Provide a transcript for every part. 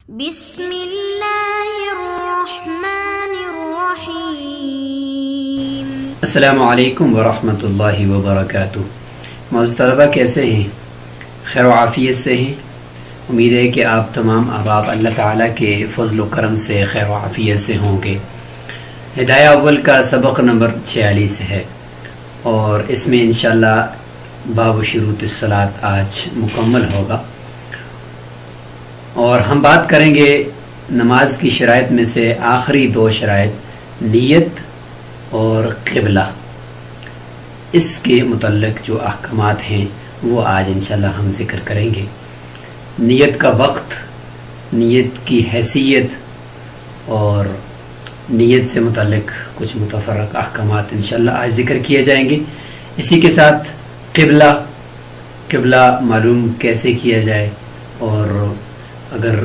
بسم اللہ الرحمن الرحیم۔ السلام علیکم ورحمۃ اللہ وبرکاتہ۔ معزز طلبہ، کیسے ہیں؟ خیر و عافیت سے ہیں؟ امید ہے کہ آپ تمام احباب اللہ تعالیٰ کے فضل و کرم سے خیر و عافیت سے ہوں گے۔ ہدایہ اول کا سبق نمبر 46 ہے اور اس میں انشاءاللہ باب شروط الصلاۃ آج مکمل ہوگا، اور ہم بات کریں گے نماز کی شرائط میں سے آخری دو شرائط، نیت اور قبلہ۔ اس کے متعلق جو احکامات ہیں وہ آج انشاءاللہ ہم ذکر کریں گے۔ نیت کا وقت، نیت کی حیثیت اور نیت سے متعلق کچھ متفرق احکامات انشاءاللہ آج ذکر کیے جائیں گے۔ اسی کے ساتھ قبلہ معلوم کیسے کیا جائے، اور اگر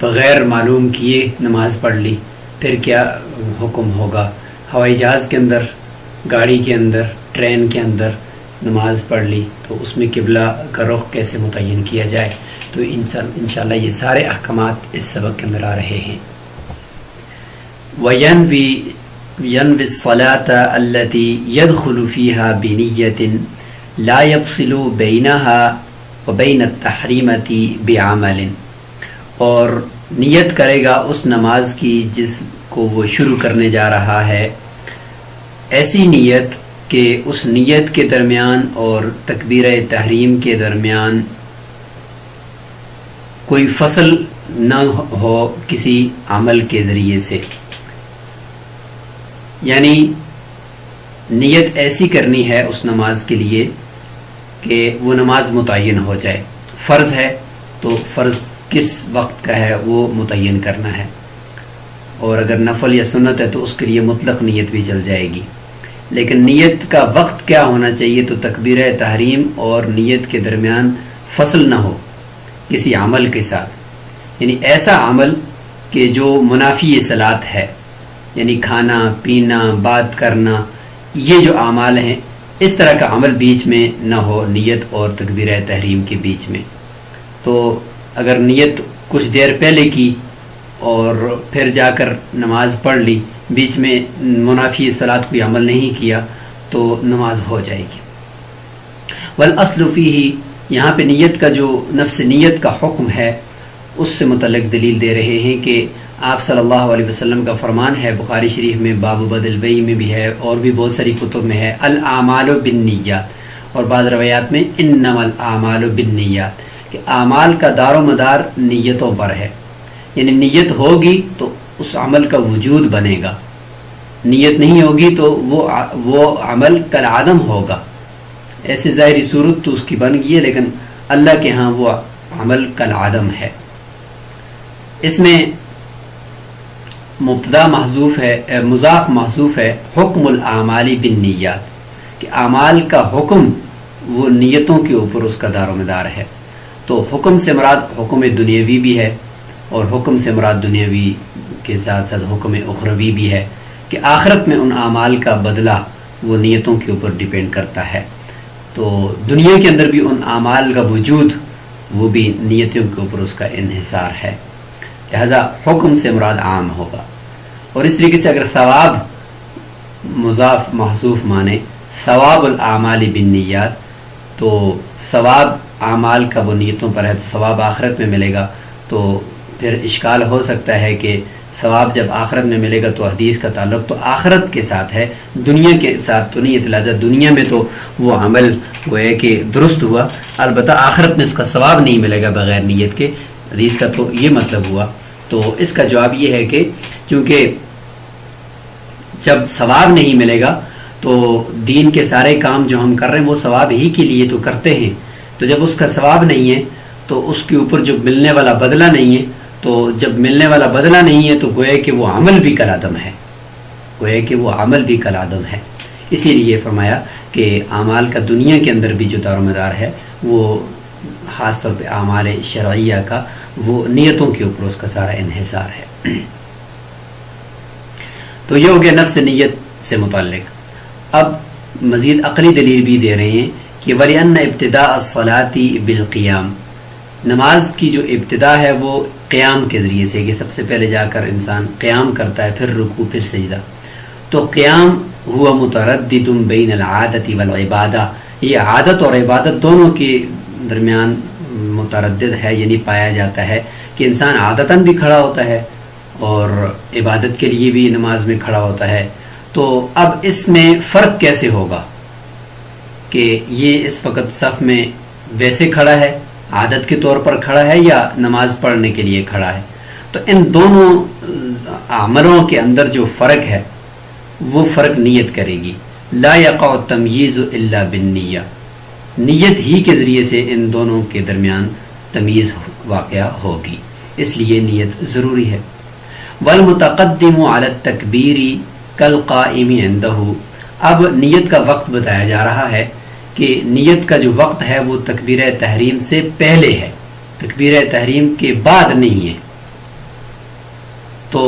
بغیر معلوم کیے نماز پڑھ لی پھر کیا حکم ہوگا۔ ہوائی جہاز کے اندر، گاڑی کے اندر، ٹرین کے اندر نماز پڑھ لی تو اس میں قبلہ کا رخ کیسے متعین کیا جائے، تو انشاءاللہ یہ سارے احکامات اس سبق کے اندر آ رہے ہیں۔ وَيَنْوِي الصَّلَاةَ الَّتِي يَدْخُلُ فِيهَا بِنِيَّةٍ لَا يَفْصِلُ بَيْنَهَا وَبَيْنَ التَّحْرِيمَةِ بِعَمَلٍ، اور نیت کرے گا اس نماز کی جس کو وہ شروع کرنے جا رہا ہے، ایسی نیت کہ اس نیت کے درمیان اور تکبیرہ تحریم کے درمیان کوئی فصل نہ ہو کسی عمل کے ذریعے سے۔ یعنی نیت ایسی کرنی ہے اس نماز کے لیے کہ وہ نماز متعین ہو جائے۔ فرض ہے تو فرض کس وقت کا ہے وہ متعین کرنا ہے، اور اگر نفل یا سنت ہے تو اس کے لیے مطلق نیت بھی چل جائے گی۔ لیکن نیت کا وقت کیا ہونا چاہیے؟ تو تکبیرہ تحریم اور نیت کے درمیان فصل نہ ہو کسی عمل کے ساتھ، یعنی ایسا عمل کہ جو منافی صلاۃ ہے، یعنی کھانا پینا، بات کرنا، یہ جو اعمال ہیں اس طرح کا عمل بیچ میں نہ ہو نیت اور تکبیرہ تحریم کے بیچ میں۔ تو اگر نیت کچھ دیر پہلے کی اور پھر جا کر نماز پڑھ لی، بیچ میں منافی صلاۃ کوئی عمل نہیں کیا تو نماز ہو جائے گی۔ والاصل فیہ، یہاں پہ نیت کا جو نفس نیت کا حکم ہے اس سے متعلق دلیل دے رہے ہیں کہ آپ صلی اللہ علیہ وسلم کا فرمان ہے، بخاری شریف میں باب بدل بیع میں بھی ہے اور بھی بہت ساری کتب میں ہے، الاعمال بالنیات، اور بعض روایات میں انما الاعمال بالنیات، کہ اعمال کا دار و مدار نیتوں پر ہے۔ یعنی نیت ہوگی تو اس عمل کا وجود بنے گا، نیت نہیں ہوگی تو وہ عمل کالعدم ہوگا۔ ایسے ظاہری صورت تو اس کی بن گئی ہے، لیکن اللہ کے ہاں وہ عمل کالعدم ہے۔ اس میں مبتدا محذوف ہے، مضاف محذوف ہے، حکم الاعمال بالنیات، کہ اعمال کا حکم وہ نیتوں کے اوپر اس کا دار و مدار ہے۔ تو حکم سے مراد حکم دنیاوی بھی ہے، اور حکم سے مراد دنیاوی کے ساتھ ساتھ حکم اخروی بھی ہے، کہ آخرت میں ان اعمال کا بدلہ وہ نیتوں کے اوپر ڈیپینڈ کرتا ہے۔ تو دنیا کے اندر بھی ان اعمال کا وجود وہ بھی نیتوں کے اوپر اس کا انحصار ہے، لہذا حکم سے مراد عام ہوگا۔ اور اس طریقے سے اگر ثواب مضاف محذوف مانے ثواب الاعمال بالنیات، تو ثواب اعمال کا وہ نیتوں پر ہے تو ثواب آخرت میں ملے گا، تو پھر اشکال ہو سکتا ہے کہ ثواب جب آخرت میں ملے گا تو حدیث کا تعلق تو آخرت کے ساتھ ہے، دنیا کے ساتھ تو نہیں ہے، لہٰذا دنیا میں تو وہ عمل گویا کہ درست ہوا، البتہ آخرت میں اس کا ثواب نہیں ملے گا بغیر نیت کے، حدیث کا تو یہ مطلب ہوا۔ تو اس کا جواب یہ ہے کہ چونکہ جب ثواب نہیں ملے گا تو دین کے سارے کام جو ہم کر رہے ہیں وہ ثواب ہی کے لیے تو کرتے ہیں، تو جب اس کا ثواب نہیں ہے تو اس کے اوپر جو ملنے والا بدلہ نہیں ہے، تو جب ملنے والا بدلہ نہیں ہے تو گویا کہ وہ عمل بھی کالعدم ہے، اسی لیے فرمایا کہ اعمال کا دنیا کے اندر بھی جو دار و مدار ہے وہ خاص طور پہ اعمال شرعیہ کا وہ نیتوں کے اوپر اس کا سارا انحصار ہے۔ تو یہ ہو گیا نفس نیت سے متعلق۔ اب مزید عقلی دلیل بھی دے رہے ہیں کہ وَلِأَنَّ ابتداء الصلاة بالقیام، نماز کی جو ابتدا ہے وہ قیام کے ذریعے سے، کہ سب سے پہلے جا کر انسان قیام کرتا ہے، پھر رکوع، پھر سجدہ. تو قیام ہوا متردد بین العادت والعبادہ، یہ عادت اور عبادت دونوں کے درمیان متردد ہے، یعنی پایا جاتا ہے کہ انسان عادتاً بھی کھڑا ہوتا ہے اور عبادت کے لیے بھی نماز میں کھڑا ہوتا ہے. تو اب اس میں فرق کیسے ہوگا کہ یہ اس وقت صف میں ویسے کھڑا ہے، عادت کے طور پر کھڑا ہے، یا نماز پڑھنے کے لیے کھڑا ہے؟ تو ان دونوں عملوں کے اندر جو فرق ہے وہ فرق نیت کرے گی. لا یقع التمییز الا بالنیہ، نیت ہی کے ذریعے سے ان دونوں کے درمیان تمیز واقع ہوگی، اس لیے نیت ضروری ہے. والمتقدم علی التکبیر کالقائم عندہ، اب نیت کا وقت بتایا جا رہا ہے کہ نیت کا جو وقت ہے وہ تکبیر تحریم سے پہلے ہے، تکبیر تحریم کے بعد نہیں ہے. تو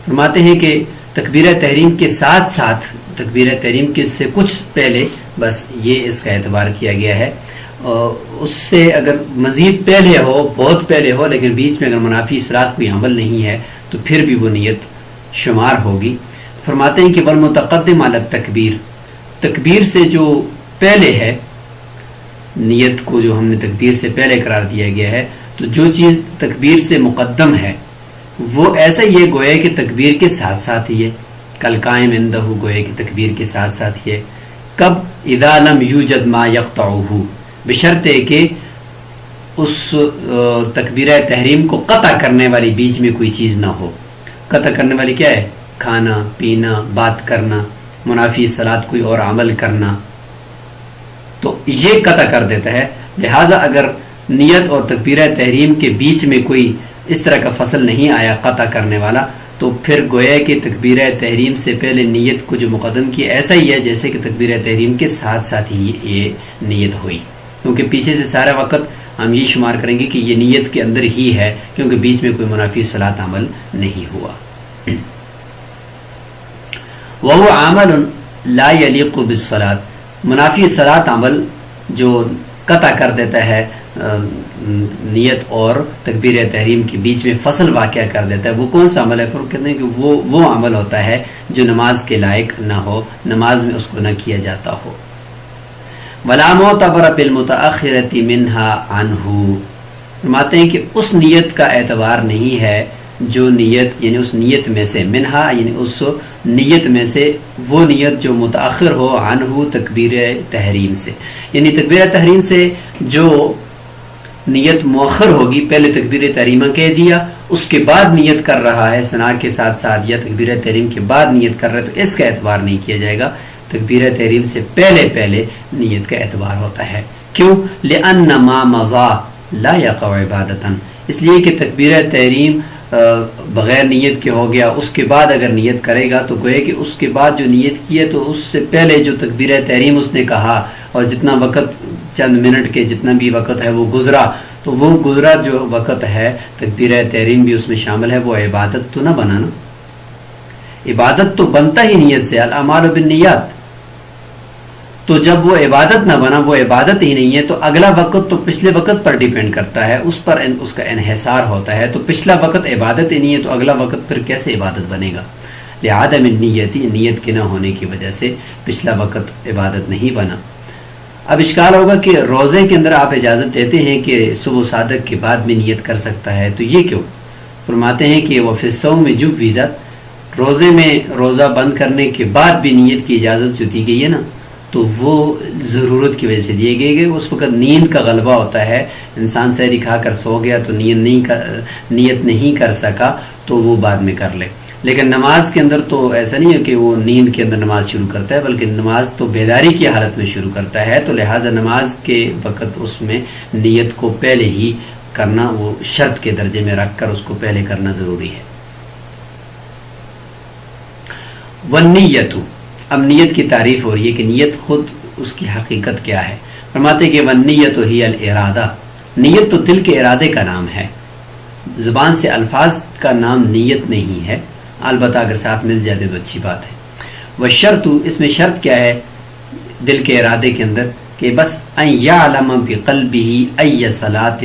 فرماتے ہیں کہ تکبیر تحریم کے ساتھ ساتھ، تکبیر تحریم کے سے کچھ پہلے، بس یہ اس کا اعتبار کیا گیا ہے. اس سے اگر مزید پہلے ہو، بہت پہلے ہو، لیکن بیچ میں اگر منافی اصلاحات کوئی عمل نہیں ہے تو پھر بھی وہ نیت شمار ہوگی. فرماتے ہیں کہ والمتقدم علی التکبیر، تکبیر سے جو پہلے ہے، نیت کو جو ہم نے تکبیر سے پہلے قرار دیا گیا ہے، تو جو چیز تکبیر سے مقدم ہے وہ ایسا یہ گویا کہ تکبیر کے ساتھ ساتھ ہی ہے. کل قائم عندہ، گویا کہ تکبیر کے ساتھ ساتھ ہی ہے. کب؟ اذا لم یوجد ما یقطعہ، بشرط ہے کہ اس تکبیر تحریم کو قطع کرنے والی بیچ میں کوئی چیز نہ ہو. قطع کرنے والی کیا ہے؟ کھانا پینا، بات کرنا، منافی صلاۃ کوئی اور عمل کرنا، تو یہ قطع کر دیتا ہے. لہذا اگر نیت اور تکبیر تحریم کے بیچ میں کوئی اس طرح کا فصل نہیں آیا قطع کرنے والا، تو پھر گویا کہ تکبیر تحریم سے پہلے نیت کو جو مقدم کیا ایسا ہی ہے جیسے کہ تکبیر تحریم کے ساتھ ساتھ ہی یہ نیت ہوئی، کیونکہ پیچھے سے سارا وقت ہم یہ شمار کریں گے کہ یہ نیت کے اندر ہی ہے، کیونکہ بیچ میں کوئی منافی صلاۃ عمل نہیں ہوا. وَهُوَ عَمَلٌ لَا يَلِيقُ بِالصَّلَاةِ، منافی صلاۃ عمل جو قطع کر دیتا ہے نیت اور تکبیر تحریم کے بیچ میں فصل واقع کر دیتا ہے، وہ کون سا عمل ہے؟ کہتے ہیں کہ وہ عمل ہوتا ہے جو نماز کے لائق نہ ہو، نماز میں اس کو نہ کیا جاتا ہو. وَلَا مُعْتَبَرَ بِالْمُتَأَخِّرَةِ مِنْهَا عَنْهُ، فرماتے ہیں کہ اس نیت کا اعتبار نہیں ہے جو نیت، یعنی اس نیت میں سے، منہا یعنی اس نیت میں سے وہ نیت جو متاخر ہو، عنہ تکبیر تحریم سے، یعنی تکبیر تحریم سے جو نیت مؤخر ہوگی، پہلے تکبیر تحریمہ کہہ دیا، اس کے بعد نیت کر رہا ہے ثنا کے ساتھ ساتھ، یا تکبیر تحریم کے بعد نیت کر رہا ہے، تو اس کا اعتبار نہیں کیا جائے گا. تکبیر تحریم سے پہلے نیت کا اعتبار ہوتا ہے. کیوں؟ لأن ما مضى لا يقع عبادتاً، اس لیے کہ تکبیر تحریم بغیر نیت کے ہو گیا، اس کے بعد اگر نیت کرے گا تو گویا کہ اس کے بعد جو نیت کی ہے تو اس سے پہلے جو تکبیر تحریم اس نے کہا اور جتنا وقت، چند منٹ کے جتنا بھی وقت ہے وہ گزرا، تو وہ گزرا جو وقت ہے تکبیر تحریم بھی اس میں شامل ہے، وہ عبادت تو نہ بنا نا. عبادت تو بنتا ہی نیت سے، الاعمال بالنیات. تو جب وہ عبادت نہ بنا، وہ عبادت ہی نہیں ہے، تو اگلا وقت تو پچھلے وقت پر ڈیپینڈ کرتا ہے، اس پر اس کا انحصار ہوتا ہے. تو پچھلا وقت عبادت ہی نہیں ہے تو اگلا وقت پھر کیسے عبادت بنے گا؟ لعدم النیت، نیت کے نہ ہونے کی وجہ سے پچھلا وقت عبادت نہیں بنا. اب اشکال ہوگا کہ روزے کے اندر آپ اجازت دیتے ہیں کہ صبح صادق کے بعد بھی نیت کر سکتا ہے، تو یہ کیوں؟ فرماتے ہیں کہ وہ فی الصوم میں جوزت، روزے میں روزہ بند کرنے کے بعد بھی نیت کی اجازت جو دی گئی ہے نا، تو وہ ضرورت کی وجہ سے دیے گئے. اس وقت نیند کا غلبہ ہوتا ہے، انسان سحری کھا کر سو گیا تو نیت نہیں کر سکا تو وہ بعد میں کر لے. لیکن نماز کے اندر تو ایسا نہیں ہے کہ وہ نیند کے اندر نماز شروع کرتا ہے، بلکہ نماز تو بیداری کی حالت میں شروع کرتا ہے. تو لہٰذا نماز کے وقت اس میں نیت کو پہلے ہی کرنا، وہ شرط کے درجے میں رکھ کر اس کو پہلے کرنا ضروری ہے. والنیت، اب نیت کی تعریف ہو رہی ہے کہ نیت خود اس کی حقیقت کیا ہے. فرماتے کہ والنیت ہی الارادہ، نیت تو دل کے ارادے کا نام ہے، زبان سے الفاظ کا نام نیت نہیں ہے، البتہ اگر ساتھ مل جاتے تو اچھی بات ہے. والشرط، اس میں شرط کیا ہے دل کے ارادے کے اندر؟ کہ بس ان یعلم بقلبہ ای صلاۃ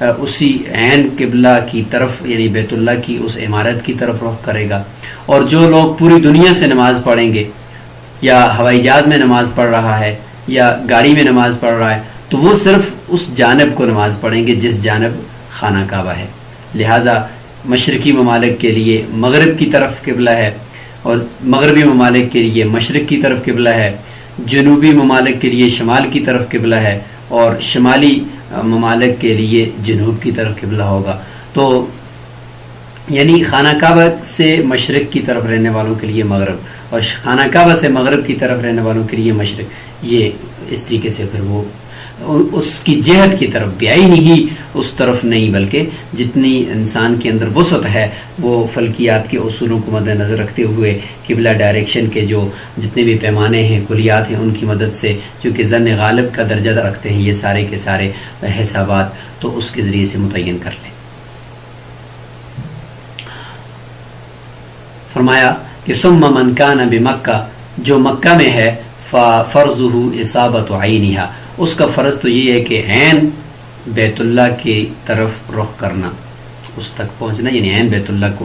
اسی عین قبلہ کی طرف یعنی بیت اللہ کی اس عمارت کی طرف رخ کرے گا. اور جو لوگ پوری دنیا سے نماز پڑھیں گے یا ہوائی جہاز میں نماز پڑھ رہا ہے یا گاڑی میں نماز پڑھ رہا ہے تو وہ صرف اس جانب کو نماز پڑھیں گے جس جانب خانہ کعبہ ہے. لہٰذا مشرقی ممالک کے لیے مغرب کی طرف قبلہ ہے اور مغربی ممالک کے لیے مشرق کی طرف قبلہ ہے، جنوبی ممالک کے لیے شمال کی طرف قبلہ ہے اور شمالی ممالک کے لیے جنوب کی طرف قبلہ ہوگا. تو یعنی خانہ کعبہ سے مشرق کی طرف رہنے والوں کے لیے مغرب اور خانہ کعبہ سے مغرب کی طرف رہنے والوں کے لیے مشرق. یہ اس طریقے سے پھر وہ اس کی جہت کی طرف بھی نہیں اس طرف نہیں، بلکہ جتنی انسان کے اندر وسعت ہے وہ فلکیات کے اصولوں کو مد نظر رکھتے ہوئے قبلہ ڈائریکشن کے جو جتنے بھی پیمانے ہیں کلیات ہیں ان کی مدد سے چونکہ ظن غالب کا درجہ رکھتے ہیں یہ سارے کے سارے حسابات تو اس کے ذریعے سے متعین کر لیں. فرمایا کہ ثم من کان بمکہ، جو مکہ میں ہے ففرضہ اصابۃ عینھا، اس کا فرض تو یہ ہے کہ عین بیت اللہ کی طرف رخ کرنا، اس تک پہنچنا، یعنی عین بیت اللہ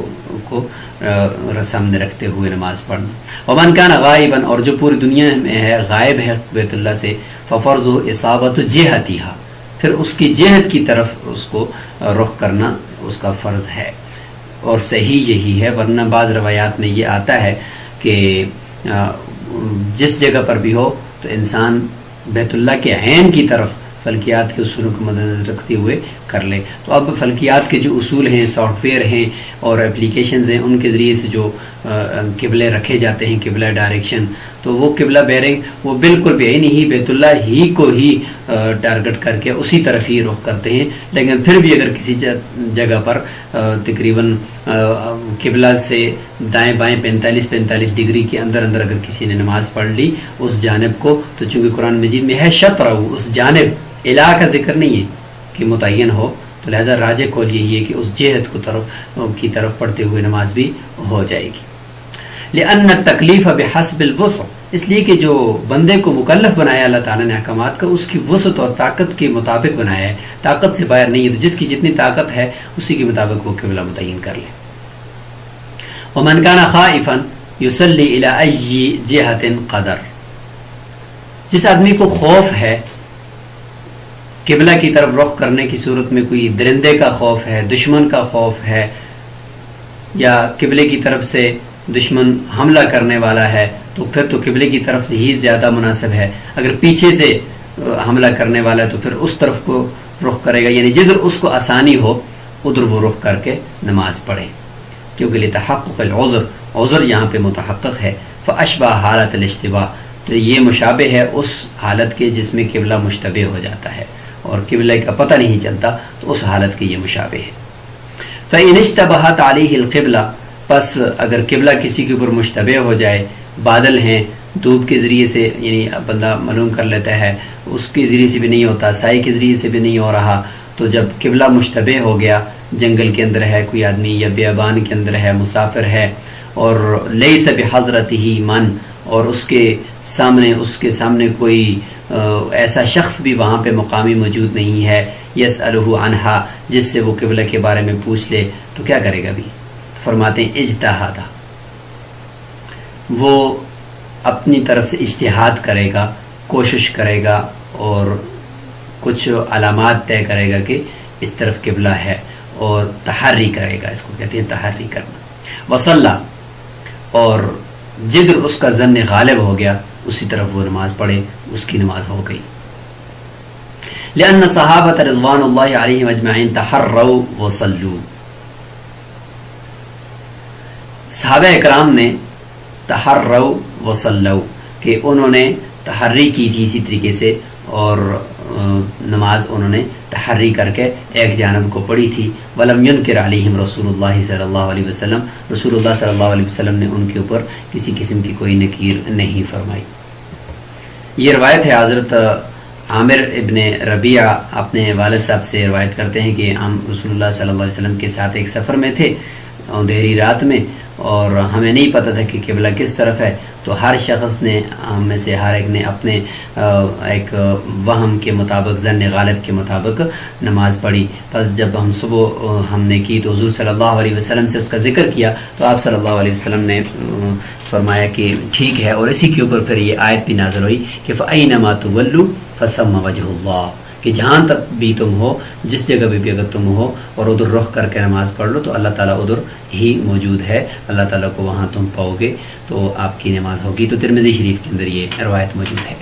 کو سامنے رکھتے ہوئے نماز پڑھنا. ومن کان غائبا، اور جو پوری دنیا میں ہے غائب ہے بیت اللہ سے، ففرضہ اصابۃ جہتھا، پھر اس کی جہت کی طرف اس کو رخ کرنا اس کا فرض ہے. اور صحیح یہی ہے، ورنہ بعض روایات میں یہ آتا ہے کہ جس جگہ پر بھی ہو تو انسان بیت اللہ کے عین کی طرف فلکیات کے اصولوں کو مد نظر رکھتے ہوئے کر لے. تو اب فلکیات کے جو اصول ہیں، سافٹ ویئر ہیں اور اپلیکیشنز ہیں، ان کے ذریعے سے جو قبلے رکھے جاتے ہیں، قبلہ ڈائریکشن، تو وہ قبلہ بیرنگ وہ بالکل بھی نہیں بیت اللہ ہی کو ہی ٹارگٹ کر کے اسی طرف ہی رخ کرتے ہیں. لیکن پھر بھی اگر کسی جگہ پر تقریباً قبلہ سے دائیں بائیں 45 ڈگری کے اندر اگر کسی نے نماز پڑھ لی اس جانب کو، تو چونکہ قرآن مجید میں ہے شطرہ، اس جانب الہ کا ذکر نہیں ہے کہ متعین ہو، تو لہذا راجح قول یہی ہے کہ اس جہت کی طرف پڑھتے ہوئے نماز بھی ہو جائے گی. لأن التکلیف بحسب الوسع، اس لیے کہ جو بندے کو مکلف بنایا اللہ تعالیٰ نے احکامات کا اس کی وسعت اور طاقت کے مطابق بنایا ہے، طاقت سے باہر نہیں ہے. تو جس کی جتنی طاقت ہے اسی کے مطابق وہ قبلہ متعین کر لے. ومن کان خائفا یصلی الی ای جہۃ قدر، جس آدمی کو خوف ہے قبلہ کی طرف رخ کرنے کی صورت میں، کوئی درندے کا خوف ہے، دشمن کا خوف ہے، یا قبلے کی طرف سے دشمن حملہ کرنے والا ہے، تو پھر تو قبلے کی طرف سے ہی زیادہ مناسب ہے. اگر پیچھے سے حملہ کرنے والا ہے تو پھر اس طرف کو رخ کرے گا، یعنی جدھر اس کو آسانی ہو ادھر وہ رخ کر کے نماز پڑھے، کیونکہ لتحقق العذر، عذر یہاں پہ متحقق ہے. فاشبہ حالت الاشتباہ، تو یہ مشابہ ہے اس حالت کے جس میں قبلہ مشتبہ ہو جاتا ہے اور قبلہ کا پتہ نہیں چلتا، تو اس حالت کے یہ مشابہ ہے. فإن اشتبہت علیہ القبلہ، پس اگر قبلہ کسی کے اوپر مشتبہ ہو جائے، بادل ہیں، دھوپ کے ذریعے سے یعنی بندہ معلوم کر لیتا ہے، اس کے ذریعے سے بھی نہیں ہوتا، سائے کے ذریعے سے بھی نہیں ہو رہا، تو جب قبلہ مشتبہ ہو گیا، جنگل کے اندر ہے کوئی آدمی یا بیابان کے اندر ہے، مسافر ہے، اور لیس بحضرتہ من، اور اس کے سامنے کوئی ایسا شخص بھی وہاں پہ مقامی موجود نہیں ہے، یسألہ عنہا، جس سے وہ قبلہ کے بارے میں پوچھ لے، تو کیا کرے گا بھی؟ فرماتے ہیں اجتہاد، وہ اپنی طرف سے اجتہاد کرے گا، کوشش کرے گا اور کچھ علامات طے کرے گا کہ اس طرف قبلہ ہے، اور تحری کرے گا، اس کو کہتے ہیں تحری کرنا. وصلہ، اور جدھر اس کا ظن غالب ہو گیا اسی طرف وہ نماز پڑھے، اس کی نماز ہو گئی. لأن صحابۃ رضوان اللہ علیہم اجمعین تحروا وصلوا، صحابہ اکرام نے تحروا وصلوا کہ انہوں نے تحری کی تھی اسی طریقے سے، اور نماز انہوں نے تحری کر کے ایک جانب کو پڑھی تھی. ولم ينکر علیہم رسول اللہ صلی اللہ علیہ وسلم، رسول اللہ صلی اللہ علیہ وسلم نے ان کے اوپر کسی قسم کی کوئی نکیر نہیں فرمائی. یہ روایت ہے حضرت عامر ابن ربیعہ اپنے والد صاحب سے روایت کرتے ہیں کہ ہم رسول اللہ صلی اللہ علیہ وسلم کے ساتھ ایک سفر میں تھے اندھیری رات میں، اور ہمیں نہیں پتہ تھا کہ قبلہ کس طرف ہے، تو ہر شخص نے، ہم میں سے ہر ایک نے اپنے ایک وہم کے مطابق، ظن غالب کے مطابق نماز پڑھی. بس جب ہم صبح ہم نے کی تو حضور صلی اللہ علیہ وسلم سے اس کا ذکر کیا تو آپ صلی اللہ علیہ وسلم نے فرمایا کہ ٹھیک ہے، اور اسی کے اوپر پھر یہ آیت بھی نازل ہوئی کہ فَأَيْنَمَا تُوَلُّوا فَثَمَّ وَجْهُ اللَّهِ، کہ جہاں تک بھی تم ہو، جس جگہ بھی اگر تم ہو اور ادھر رخ کر کے نماز پڑھ لو تو اللہ تعالیٰ ادھر ہی موجود ہے، اللہ تعالیٰ کو وہاں تم پاؤ گے تو آپ کی نماز ہوگی. تو ترمذی شریف کے اندر یہ روایت موجود ہے.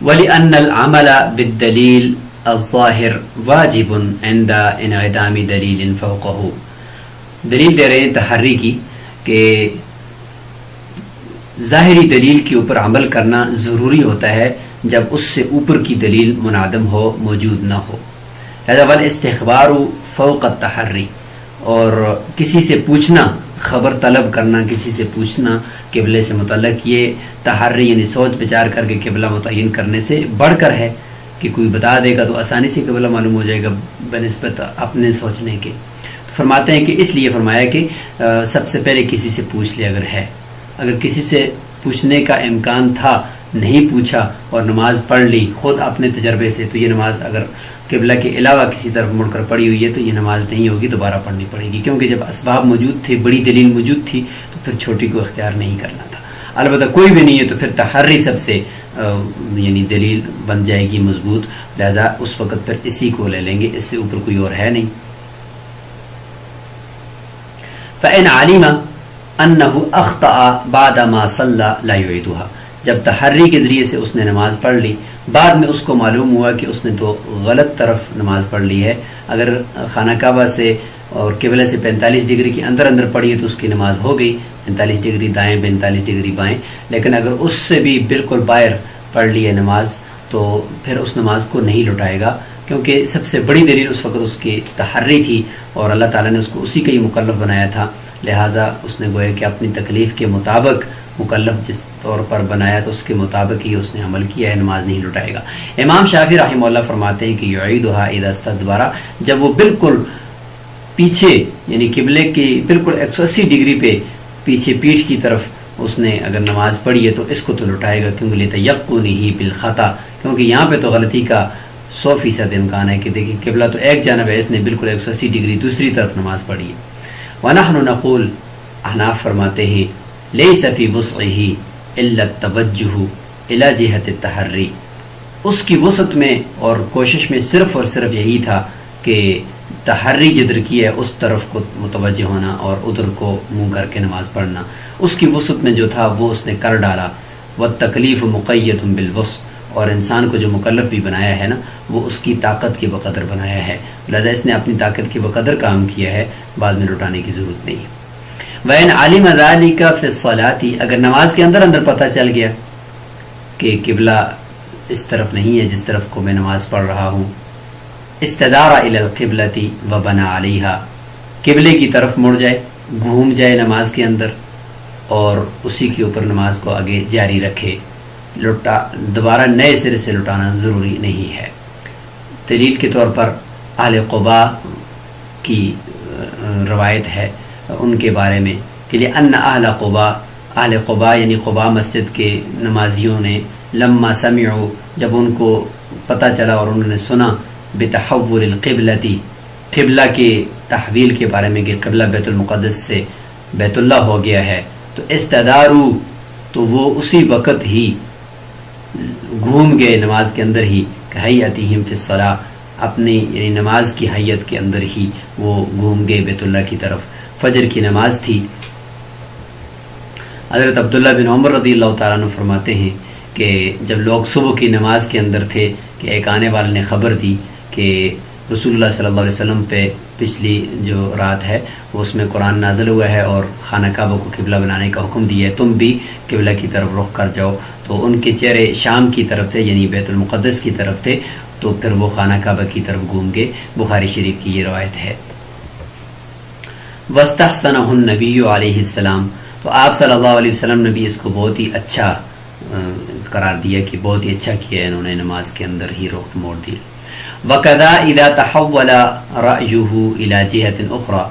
وَلِأَنَّ الْعَمَلَ بِالدَّلِيلِ الظَّاهِرِ وَاجِبٌ عِنْدَ انْعِدَامِ دَلِيلٍ فَوْقَهُ. دلیل دے رہے ہیں تحری کی کہ ظاہری دلیل کے اوپر عمل کرنا ضروری ہوتا ہے جب اس سے اوپر کی دلیل منعدم ہو، موجود نہ ہو. لہذا والاستخبار فوق التحری، اور کسی سے پوچھنا، خبر طلب کرنا، کسی سے پوچھنا قبلے سے متعلق، یہ تحری یعنی سوچ بچار کر کے قبلہ متعین کرنے سے بڑھ کر ہے کہ کوئی بتا دے گا تو آسانی سے قبلہ معلوم ہو جائے گا بنسبت اپنے سوچنے کے. فرماتے ہیں کہ اس لیے فرمایا کہ سب سے پہلے کسی سے پوچھ لے. اگر کسی سے پوچھنے کا امکان تھا، نہیں پوچھا اور نماز پڑھ لی خود اپنے تجربے سے، تو یہ نماز اگر قبلہ کے علاوہ کسی طرف مڑ کر پڑھی ہوئی ہے تو یہ نماز نہیں ہوگی، دوبارہ پڑھنی پڑے گی. کیونکہ جب اسباب موجود تھے، بڑی دلیل موجود تھی، تو پھر چھوٹی کو اختیار نہیں کرنا تھا. البتہ کوئی بھی نہیں ہے تو پھر تحری سب سے یعنی دلیل بن جائے گی مضبوط. لہذا اس وقت پھر اسی کو لے لیں گے، اس سے اوپر کوئی اور ہے نہیں. فَإِنْ عَلِمَ أَنَّهُ أَخْطَأَ بَعْدَ مَا صَلَّى لَا يُعِيدُهَا، جب تحری کے ذریعے سے اس نے نماز پڑھ لی، بعد میں اس کو معلوم ہوا کہ اس نے تو غلط طرف نماز پڑھ لی ہے. اگر خانہ کعبہ سے اور قبلہ سے 45 ڈگری کے اندر پڑھی ہے تو اس کی نماز ہو گئی، 45 ڈگری دائیں 45 ڈگری بائیں. لیکن اگر اس سے بھی بالکل باہر پڑھ لی ہے نماز تو پھر اس نماز کو نہیں لوٹائے گا، کیونکہ سب سے بڑی دلیل اس وقت اس کی تحری تھی اور اللہ تعالیٰ نے اس کو اسی کا ہی مکلف بنایا تھا. لہٰذا اس نے گویا کہ اپنی تکلیف کے مطابق مکلف جس طور پر بنایا تو اس کے مطابق ہی اس نے عمل کیا ہے، نماز نہیں لٹائے گا. امام شافعی رحمہ اللہ فرماتے ہیں کہ یعیدھا اذا استدبر، جب وہ بالکل پیچھے یعنی قبلے کی بالکل 180 ڈگری پہ پیچھے پیٹھ کی طرف اس نے اگر نماز پڑھی ہے تو اس کو تو لٹائے گا، کیونکہ لیتیقنہ بالخطا، کیونکہ یہاں پہ تو غلطی کا 100% امکان ہے کہ دیکھیں قبلہ تو ایک جانب ہے، اس نے بالکل 180 ڈگری دوسری طرف نماز پڑھی ہے. وَنَحْنُ نَقُولُ، احناف فرماتے ہیں لَيْسَ فِي وُسْعِهِ إِلَّا التَّوَجُّهُ إِلَى جِهَةِ التَّحَرِّ، اس کی وسعت میں اور کوشش میں صرف اور صرف یہی تھا کہ تحری جدھر کی ہے اس طرف کو متوجہ ہونا اور ادھر کو منہ کر کے نماز پڑھنا. اس کی وسعت میں جو تھا وہ اس نے کر ڈالا. وَالتَّكْلِيفُ مُقَيَّدٌ بِالْوُسْعِ، اور انسان کو جو مکلف بھی بنایا ہے نا وہ اس کی طاقت کے بقدر بنایا ہے، لہذا اس نے اپنی طاقت کے بقدر کام کیا ہے، بعد میں لٹانے کی ضرورت نہیں. وَإِنْ عَلِمَ ذَلِكَ فِي الصَّلَاةِ، اگر نماز کے اندر پتہ چل گیا کہ قبلہ اس طرف نہیں ہے جس طرف کو میں نماز پڑھ رہا ہوں، استدار إِلَى الْقِبْلَةِ وَبَنَى عَلَيْهَا، قبلے کی طرف مڑ جائے، گھوم جائے نماز کے اندر اور اسی کے اوپر نماز کو آگے جاری رکھے. دوبارہ نئے سرے سے لٹانا ضروری نہیں ہے. دلیل کے طور پر اہل قباء کی روایت ہے ان کے بارے میں کہ لأن اہل قباء یعنی قباء مسجد کے نمازیوں نے لما سمعوا، جب ان کو پتہ چلا اور انہوں نے سنا بتحول القبلۃ، قبلہ کے تحویل کے بارے میں کہ قبلہ بیت المقدس سے بیت اللہ ہو گیا ہے، تو استداروا، تو وہ اسی وقت ہی گھوم گئے نماز کے اندر ہی، کہیئتہم فی الصلاۃ، اپنی یعنی نماز کی حیت کے اندر ہی وہ گھوم گئے بیت اللہ کی طرف. فجر کی نماز تھی. حضرت عبداللہ بن عمر رضی اللہ تعالیٰ عنہ فرماتے ہیں کہ جب لوگ صبح کی نماز کے اندر تھے کہ ایک آنے والے نے خبر دی کہ رسول اللہ صلی اللہ علیہ وسلم پہ پچھلی جو رات ہے اس میں قرآن نازل ہوا ہے اور خانہ کعبہ کو قبلہ بنانے کا حکم دیا ہے، تم بھی قبلہ کی طرف رخ کر جاؤ. تو ان کے چہرے شام کی طرف تھے یعنی بیت المقدس کی طرف تھے، تو پھر وہ خانہ کعبہ کی طرف گھوم گئے. بخاری شریف کی یہ روایت ہے. وَاسْتَحْسَنَهُ النَّبِيُّ علیہ السلام، تو آپ صلی اللہ علیہ وسلم نے بھی اس کو بہت ہی اچھا قرار دیا کہ بہت ہی اچھا کیا ہے، انہوں نے نماز کے اندر ہی رخ موڑ دی. وَكَذَا إِذَا تَحَوَّلَ رَأْيُهُ إِلَى جِهَةٍ أُخْرَى،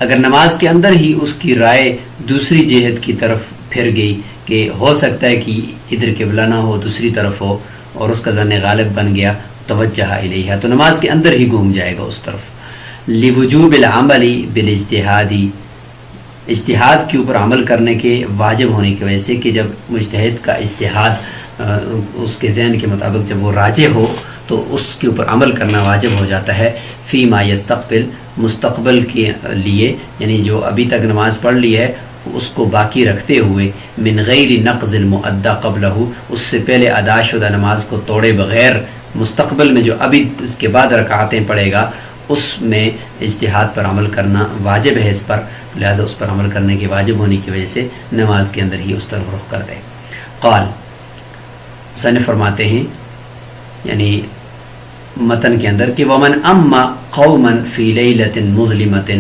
اگر نماز کے اندر ہی اس کی رائے دوسری جہت کی طرف پھر گئی کہ ہو سکتا ہے کہ ادھر قبلہ نہ ہو دوسری طرف ہو اور اس کا ظن غالب بن گیا توجہ الیہا تو نماز کے اندر ہی گھوم جائے گا اس طرف لوجوب العمل بالاجتہاد اجتہاد کے اوپر عمل کرنے کے واجب ہونے کی وجہ سے کہ جب مجتہد کا اجتہاد اس کے ذہن کے مطابق جب وہ راجح ہو تو اس کے اوپر عمل کرنا واجب ہو جاتا ہے فی ما یستقبل مستقبل کے لیے یعنی جو ابھی تک نماز پڑھ لی ہے اس کو باقی رکھتے ہوئے من غیر نقض المؤدى قبلہ اس سے پہلے ادا شدہ نماز کو توڑے بغیر مستقبل میں جو ابھی اس کے بعد رکعتیں پڑھے گا اس میں اجتہاد پر عمل کرنا واجب ہے اس پر لہذا اس پر عمل کرنے کے واجب ہونے کی وجہ سے نماز کے اندر ہی اس طرف رخ کر دے قال مصنف فرماتے ہیں یعنی متن کے اندر کہ ومن اما قوما فی لیلۃ مظلمۃ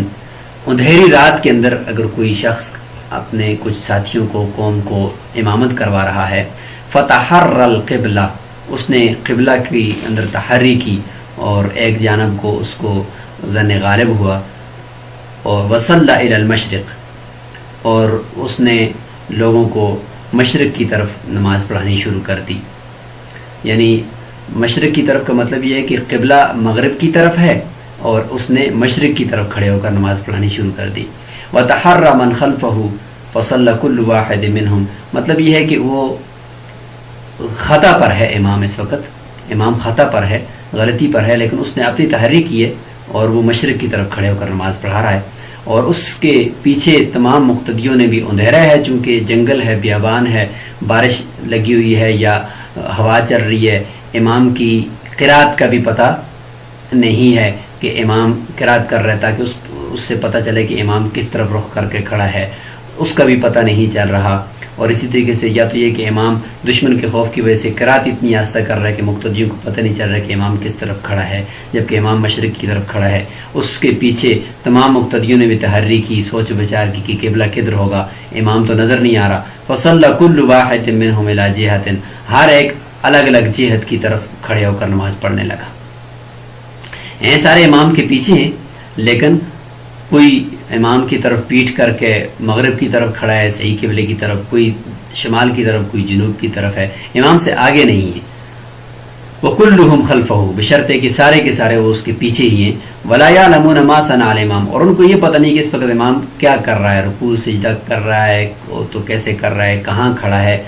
اندھیری رات کے اندر اگر کوئی شخص اپنے کچھ ساتھیوں کو قوم کو امامت کروا رہا ہے فتحر القبلہ اس نے قبلہ کی اندر تحری کی اور ایک جانب کو اس کو ظن غالب ہوا اور وصلى الى المشرق اور اس نے لوگوں کو مشرق کی طرف نماز پڑھانی شروع کر دی یعنی مشرق کی طرف کا مطلب یہ ہے کہ قبلہ مغرب کی طرف ہے اور اس نے مشرق کی طرف کھڑے ہو کر نماز پڑھانی شروع کر دی وتحرى من خلفه فصلى كل واحد منهم مطلب یہ ہے کہ وہ خطا پر ہے امام اس وقت امام خطا پر ہے غلطی پر ہے لیکن اس نے اپنی تحری کی ہے اور وہ مشرق کی طرف کھڑے ہو کر نماز پڑھا رہا ہے اور اس کے پیچھے تمام مقتدیوں نے بھی اندھیرا ہے چونکہ جنگل ہے بیابان ہے بارش لگی ہوئی ہے یا ہوا چل رہی ہے امام کی قرات کا بھی پتہ نہیں ہے کہ امام قرات کر رہا ہے تاکہ اس سے پتہ چلے کہ امام کس طرف رخ کر کے کھڑا ہے اس کا بھی پتہ نہیں چل رہا اور اسی طریقے سے یا تو یہ کہ امام دشمن کے خوف کی وجہ سے قرات اتنی آہستہ کر رہا ہے کہ مقتدیوں کو پتہ نہیں چل رہا کہ امام کس طرف کھڑا ہے جبکہ امام مشرق کی طرف کھڑا ہے اس کے پیچھے تمام مقتدیوں نے بھی تحری کی سوچ بچار کی کہ قبلہ کدھر ہوگا امام تو نظر نہیں آ رہا فصلى كل واحد منهم الى جهة ہر ایک الگ الگ جہت کی طرف کھڑے ہو کر نماز پڑھنے لگا سارے امام کے پیچھے ہیں لیکن کوئی امام کی طرف پیٹ کر کے مغرب کی طرف کھڑا ہے صحیح قبلے کی طرف کوئی شمال کی طرف کوئی جنوب کی طرف ہے امام سے آگے نہیں ہے وَكُلُّهُمْ خَلْفَهُ بشرط کہ سارے کے سارے وہ اس کے پیچھے ہی ہیں وَلَا يَعْلَمُونَ مَا صَنَعَ الْإِمَامُ اور ان کو یہ پتہ نہیں کہ اس وقت امام کیا کر رہا ہے رکوع سجدہ کر رہا ہے تو کیسے کر رہا ہے کہاں کھڑا ہے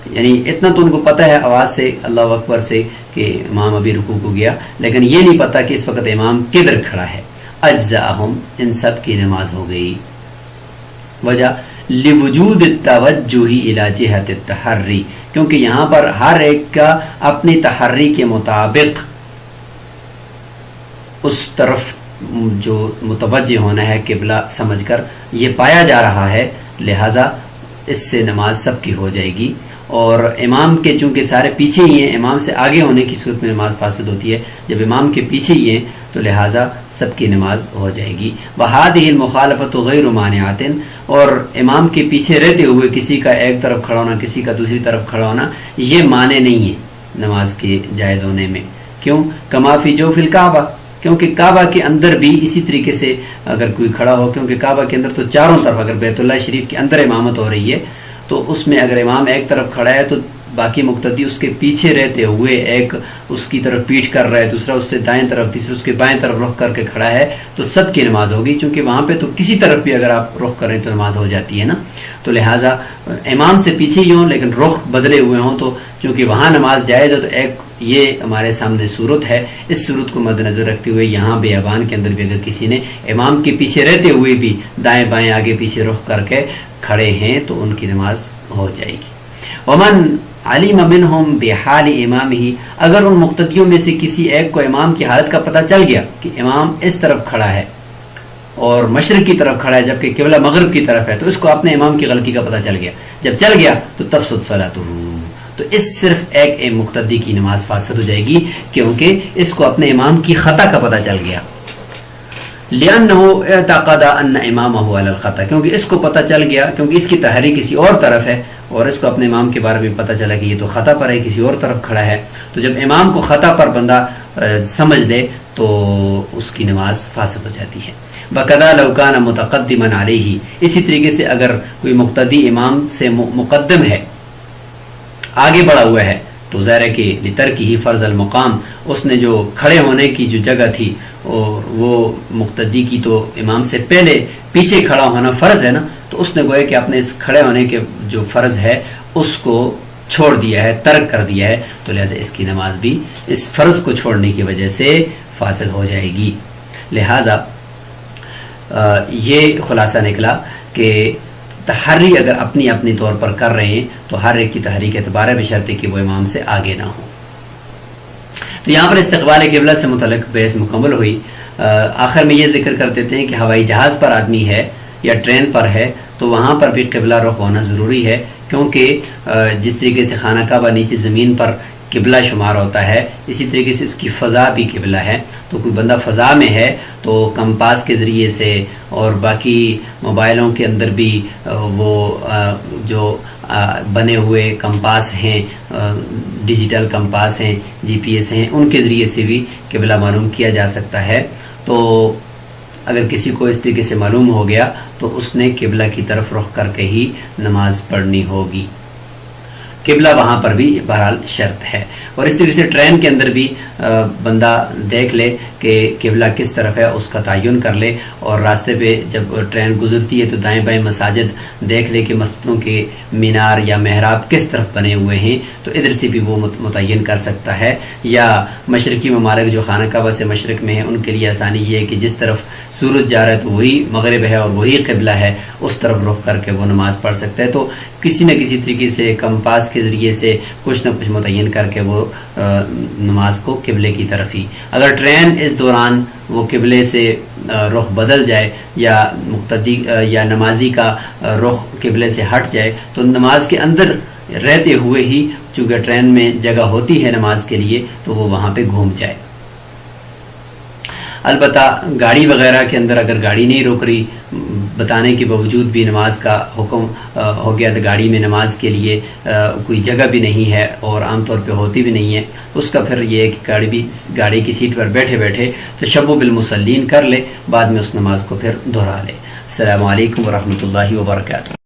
یعنی اتنا تو ان کو پتہ ہے آواز سے اللہ اکبر سے کہ امام ابھی رکوع کو گیا لیکن یہ نہیں پتہ کہ اس وقت امام کدھر کھڑا ہے اجزاءہم ان سب کی نماز ہو گئی وجہ لوجود التوجہ الی جہت التحری کیونکہ یہاں پر ہر ایک کا اپنی تحری کے مطابق اس طرف جو متوجہ ہونا ہے قبلہ سمجھ کر یہ پایا جا رہا ہے لہذا اس سے نماز سب کی ہو جائے گی اور امام کے چونکہ سارے پیچھے ہی ہیں امام سے آگے ہونے کی صورت میں نماز فاسد ہوتی ہے جب امام کے پیچھے ہی ہیں تو لہٰذا سب کی نماز ہو جائے گی وَهَذِهِ الْمُخَالَفَةُ غَيْرُ مَانِعَةٍ اور امام کے پیچھے رہتے ہوئے کسی کا ایک طرف کھڑا ہونا کسی کا دوسری طرف کھڑا ہونا یہ معنی نہیں ہے نماز کے جائز ہونے میں کیوں کما فی جوف الکعبہ کیونکہ کعبہ کے اندر بھی اسی طریقے سے اگر کوئی کھڑا ہو کیونکہ کعبہ کے اندر تو چاروں طرف اگر بیت اللہ شریف کے اندر امامت ہو رہی ہے تو اس میں اگر امام ایک طرف کھڑا ہے تو باقی مقتدی اس کے پیچھے رہتے ہوئے ایک اس کی طرف پیٹ کر رہا ہے دوسرا اس سے دائیں طرف تیسرا اس کے بائیں طرف رخ کر کے کھڑا ہے تو سب کی نماز ہوگی چونکہ وہاں پہ تو کسی طرف بھی اگر آپ رخ کریں تو نماز ہو جاتی ہے نا تو لہٰذا امام سے پیچھے ہی ہوں لیکن رخ بدلے ہوئے ہوں تو چونکہ وہاں نماز جائز ہے تو ایک یہ ہمارے سامنے صورت ہے اس صورت کو مد نظر رکھتے ہوئے یہاں بیابان کے اندر بھی اگر کسی نے امام کے پیچھے رہتے ہوئے بھی دائیں بائیں آگے پیچھے رخ کر کے کھڑے ہیں تو ان کی نماز ہو جائے گی ومن علم منہم بحال امامہ اگر ان مقتدیوں میں سے کسی ایک کو امام کی حالت کا پتہ چل گیا کہ امام اس طرف کھڑا ہے اور مشرق کی طرف کھڑا ہے جبکہ قبلہ مغرب کی طرف ہے تو اس کو اپنے امام کی غلطی کا پتہ چل گیا جب چل گیا تو تفسد صلاتہ تو اس صرف ایک مقتدی کی نماز فاسد ہو جائے گی کیونکہ اس کو اپنے امام کی خطا کا پتہ چل گیا لِأَنَّهُ اعْتَقَدَ أَنَّ إِمَامَهُ عَلَى الْخَطَأِ کیونکہ اس کو پتہ چل گیا کیونکہ اس کی تحریک کسی اور طرف ہے اور اس کو اپنے امام کے بارے میں پتہ چلا کہ یہ تو خطا پر ہے کسی اور طرف کھڑا ہے تو جب امام کو خطا پر بندہ سمجھ لے تو اس کی نماز فاسد ہو جاتی ہے بقدا لو کان متقدما علیہ، اسی طریقے سے اگر کوئی مقتدی امام سے مقدم ہے، آگے بڑھا ہوا ہے، تو ظاہر ہے کہ لترکہ فرض المقام، اس نے جو کھڑے ہونے کی جو جگہ تھی اور وہ مقتدی کی تو امام سے پہلے پیچھے کھڑا ہونا فرض ہے نا، تو اس نے گویا کہ اپنے اس کھڑے ہونے کے جو فرض ہے اس کو چھوڑ دیا ہے، ترک کر دیا ہے، تو لہذا اس کی نماز بھی اس فرض کو چھوڑنے کی وجہ سے فاسد ہو جائے گی۔ لہذا یہ خلاصہ نکلا کہ تحری اگر اپنی اپنی طور پر کر رہے ہیں تو ہر ایک کی تحریک اعتبار ہے، بشرطے کہ وہ امام سے آگے نہ ہو۔ تو یہاں پر استقبال قبلہ سے متعلق بحث مکمل ہوئی۔ آخر میں یہ ذکر کر دیتے ہیں کہ ہوائی جہاز پر آدمی ہے یا ٹرین پر ہے تو وہاں پر بھی قبلہ رخ ہونا ضروری ہے، کیونکہ جس طریقے سے خانہ کعبہ نیچے زمین پر قبلہ شمار ہوتا ہے، اسی طریقے سے اس کی فضا بھی قبلہ ہے۔ تو کوئی بندہ فضا میں ہے تو کمپاس کے ذریعے سے اور باقی موبائلوں کے اندر بھی وہ جو بنے ہوئے کمپاس ہیں، ڈیجیٹل کمپاس ہیں، جی پی ایس ہیں، ان کے ذریعے سے بھی قبلہ معلوم کیا جا سکتا ہے۔ تو اگر کسی کو اس طریقے سے معلوم ہو گیا تو اس نے قبلہ کی طرف رخ کر کے ہی نماز پڑھنی ہوگی۔ قبلہ وہاں پر بھی بہرحال شرط ہے۔ اور اس طریقے سے ٹرین کے اندر بھی بندہ دیکھ لے کہ قبلہ کس طرف ہے، اس کا تعین کر لے، اور راستے پہ جب ٹرین گزرتی ہے تو دائیں بائیں مساجد دیکھ لے کہ مسجدوں کے مینار یا محراب کس طرف بنے ہوئے ہیں، تو ادھر سے بھی وہ متعین کر سکتا ہے۔ یا مشرقی ممالک جو خانہ کعبہ سے مشرق میں ہیں ان کے لیے آسانی یہ ہے کہ جس طرف سورج جا رہا ہے تو وہی مغرب ہے اور وہی قبلہ ہے، اس طرف رخ کر کے وہ نماز پڑھ سکتا ہے۔ تو کسی نہ کسی طریقے سے کمپاس کے ذریعے سے کچھ نہ کچھ متعین کر کے وہ نماز کو قبلے کی طرف ہی، اگر ٹرین اس دوران وہ قبلے سے رخ بدل جائے یا مقتدی یا نمازی کا رخ قبلے سے ہٹ جائے تو نماز کے اندر رہتے ہوئے ہی، چونکہ ٹرین میں جگہ ہوتی ہے نماز کے لیے، تو وہ وہاں پہ گھوم جائے۔ البتہ گاڑی وغیرہ کے اندر اگر گاڑی نہیں روک رہی، بتانے کے باوجود بھی نماز کا حکم ہو گیا، تو گاڑی میں نماز کے لیے کوئی جگہ بھی نہیں ہے اور عام طور پہ ہوتی بھی نہیں ہے، اس کا پھر یہ ہے کہ گاڑی کی سیٹ پر بیٹھے بیٹھے تشبہ بالمصلین کر لے، بعد میں اس نماز کو پھر دہرا لے۔ السلام علیکم ورحمۃ اللہ وبرکاتہ۔